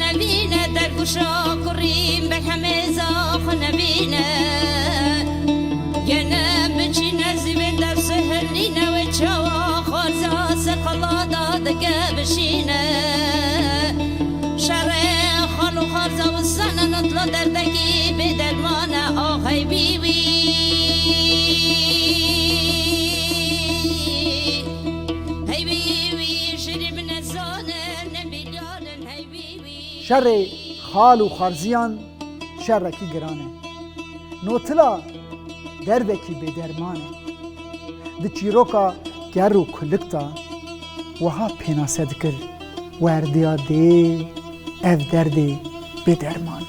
نبینه در گوشا کریم به همه زاخ نبینه گنه بچینه زیبین در سهرینه و چوا خارزا سقلا دادگه بشینه شر خالو خارزا و سنه نطلا دردگی به درمان آخی بیوی شر خال و خارزیان شرکی گرانه نوتلا دردکی به درمانه ده چیروکا گر و کلکتا وها پیناسه دکر وردیا ده اف درده به درمان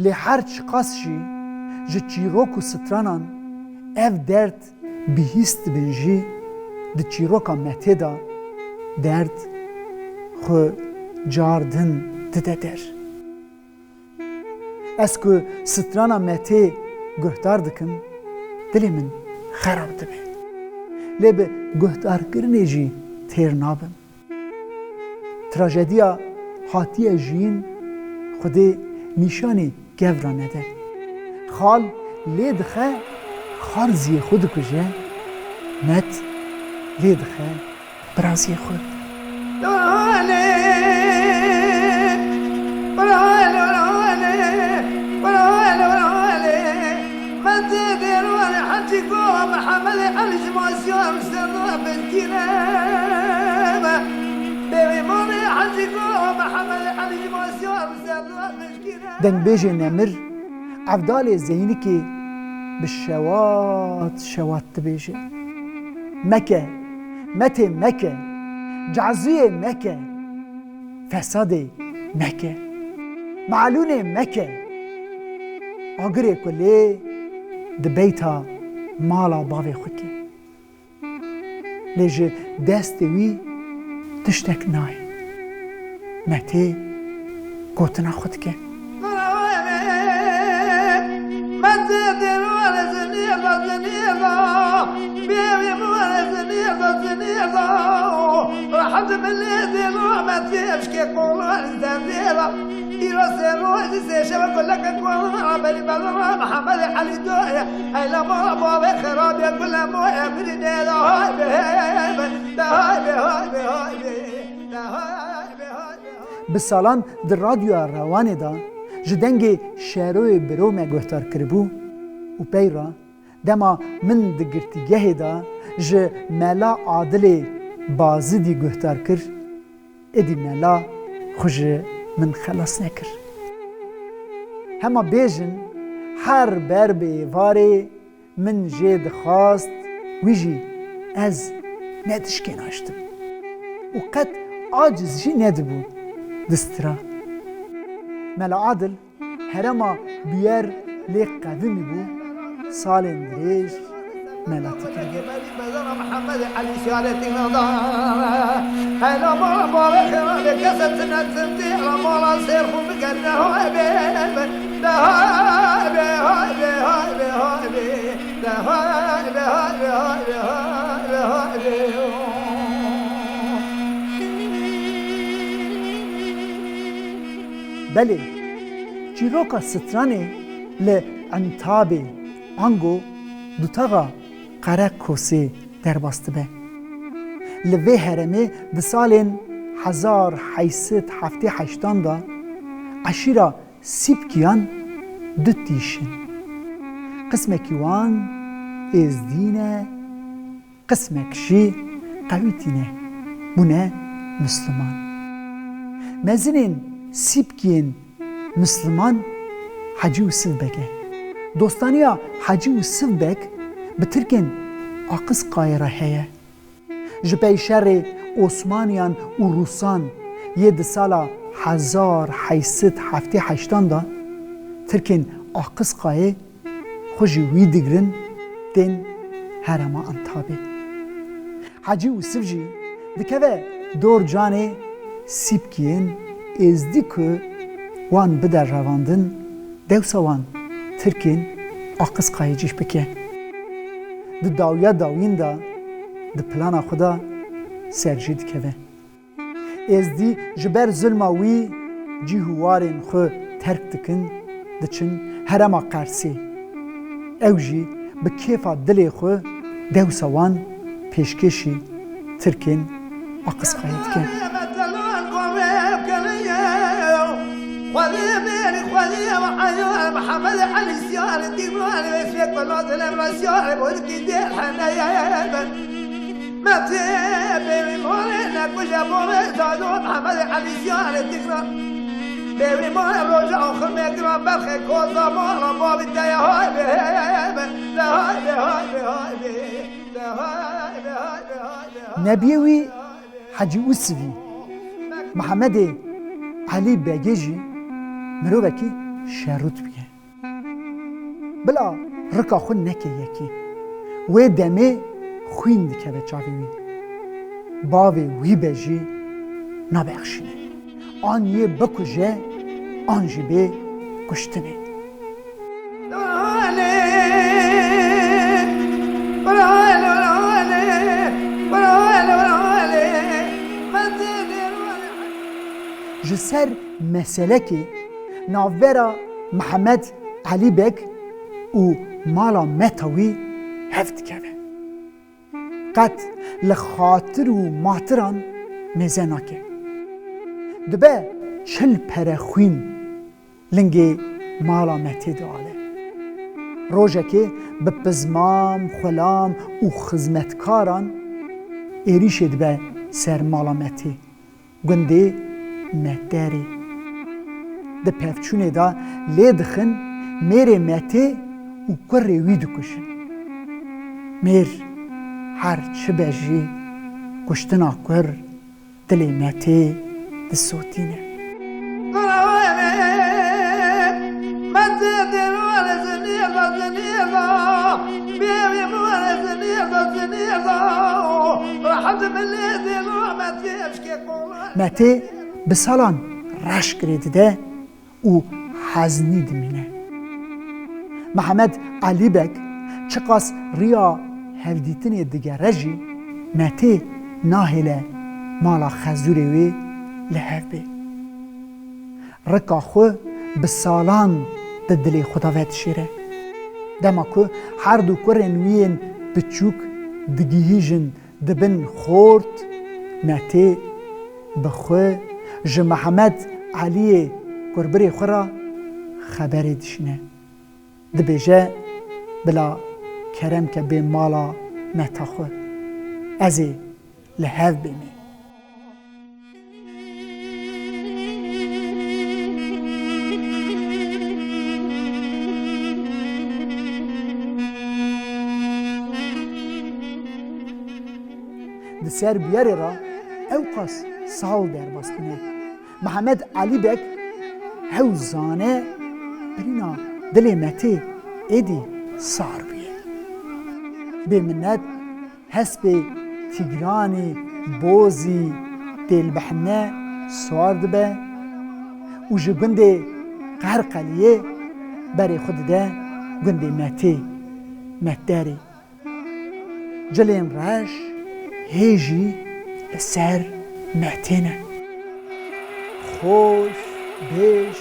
لی هر چی قاسشی جه چیروک و سترانان اف درد بیهیست بنجی ده چیروکا مته دا درد خو جاردن دده در اسکو سترانا مته گهدار دکم دلی من خراب دبه لی به گهدار کرنه جی تیر نابم تراژدیا هاتیه جین خودی نیشانی گورا نده خال لیدخه خارزی خود کجه مت لیدخه برازی خود دنگ بیجه نمر عبدال زینی که بشوات شوات تبیجه مکه مته مکه جعزوی مکه فساد مکه معلون مکه آگره کلی دبیتا مالا باوی خود که لیجه دست وی تشتک نای مته گوتنا خود که راحت من دلو ما فيش كي قول زنزيرة يرسل ويزي شبك كلك كون بلي بلو محمد علي دوية هاي لما بابا خراب يقول لما يبري ده هاي بسالان در رادیو روانه دا جدنگ شهروی برو ما گفتار کربو و پیرا دما من دگرتیگه دا ج ملا عادل بازدی گفتار کر ادی ملا خوش من خلاص نکر هما بیجن هر بر بیواره من جد خواست ویجی از ندشکن آشتم و قد عاجز جی ندبو دسترا ملا عادل هرما بیار لیق قویمی بو سالن دریج ملا تکرده محمد علي شارتي نظارة هلا ما بارك كسبت نتمتي على ما سير خو بقنا هاي ده هاي بله چیروکا سترانه لعنتابه آنگو دوتاغا قره کوسی در باسته به لوی هرمه ده سالین 1878 دا عشیرا سیبکیان دو تیشن قسمکی وان ازدینه قسمکشی قویتینه بونه مسلمان مزنین سیبکین مسلمان حجی و سیبکه دوستانیا حجی و سیبک بترکن آقس قایره هیه جبه شر عثمانیان و روسان یه ده سالا 1878 دا ترکین آقس قایه خوشی وی دیگرن دین هرما انتابه. حاجی یوسف جی دکوه دور جانه سیب کین ازدی که وان بدر رواندن دوسا وان ترکین آقس قایه جیش بکه. د داویا داوین دا د پلانا خدا سرجی دکوه. ازدی جبر ظلماوی جیهوارین خو ترک دکن دچن هرما قرسی. او جی به کیفا دلی خو دوسا وان پیشکشی ترکین آقس قایه دکن. خذي وحياه محمد علي سيار الديوان ويفيك بلاد الرسيار بولكي دير حنايا ما تبي مولنا كل ابوه زادو محمد علي سيار الديوان بيبي ما رجع خمي قرا برخي كوزا مالا ما بدي هاي لا هاي نبيوي حاجي أسفي محمد علي بيجي مروبکی شروط بیه بلا رکا خون نکه یکی و دمه خوین دکه به چاوی باوی وی بجی نبخشینه آن یه بکجه آن جی به کشتنه جسر مسئله که ناورا محمد علی بک و مالا متاوی هفت کرده قد لخاطر و ماتران مزنا که دبه چل پر خوین لنگی مالا متی داله روژه که به پزمام خلام و خزمتکاران ایریش دبه سر مالا متی گنده مهداری ده پفچونه دا لیدخن میره مته و کره وی دکشن میر هر چه بجی کشتنا کر دلی مته ده سوتینه مته به سالان رش کرده ده و حزنی دمینه محمد علی بک چقاس ریا هفدیتنی دیگر رجی مته ناهله مالا خزوری وی لحف بی رکا خو به سالان ده دلی خداوت شیره دما که هر دو کرن وین بچوک دگیهیجن دبن خورد مته بخو ج محمد علی قربری خورا خبری دشنه دبیجه بلا کرم که به مالا متاخو ازی لحف بیمی دسر بیاری را اوقاس سال در باستنه محمد علی بک هوزانه برینا دلی متی ایدی سار بیه به منت حسب تیگرانی بوزی دل بحنه سوار دبه و جو گنده قرقلیه بری خود ده گنده متی متداری جلین راش هیجی سر متینه خوش بیش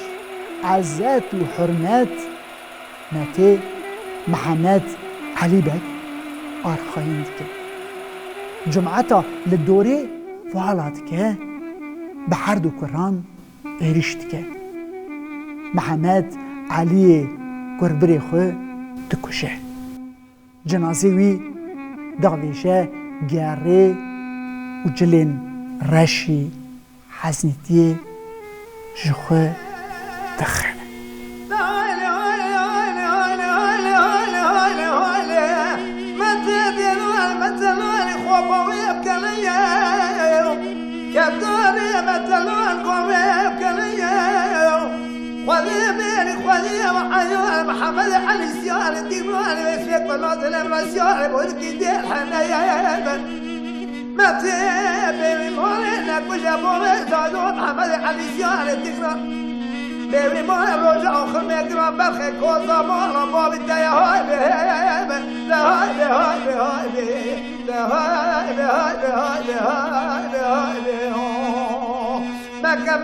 عزت و حرمت مته محمد علی بک آرخاین که جمعتا لدوره فعالات که به هر دو کران ایرشت که محمد علی قربری خو دکشه جنازه وی داویشه گره و جلین رشی حزنیتی جخه دخل كداري مثلون قوي خذي وحيوان محمد علي سيار الديوان ويسفك بلاد الامراسيار بولكي دير حنايا ما تبي مورنا كل مورنا زادو محمد علي سيار الديوان بيبي مورنا رجع خمي قرام بخي كوزا مورنا باب الدايا هاي بهاي لا هاي بهاي بهاي بهاي بهاي بهاي بهاي بهاي مكة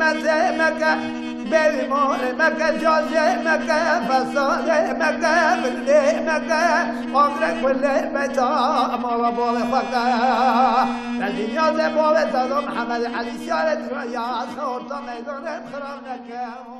مكة بيبي موري مكة جوزي مكة فصولي مكة بلي مكة عمرك كل بيتا أمر بولي فكا لكن يوزي بولي تدو محمد علي سيارة رياض خورتا ميدون بخرام نكام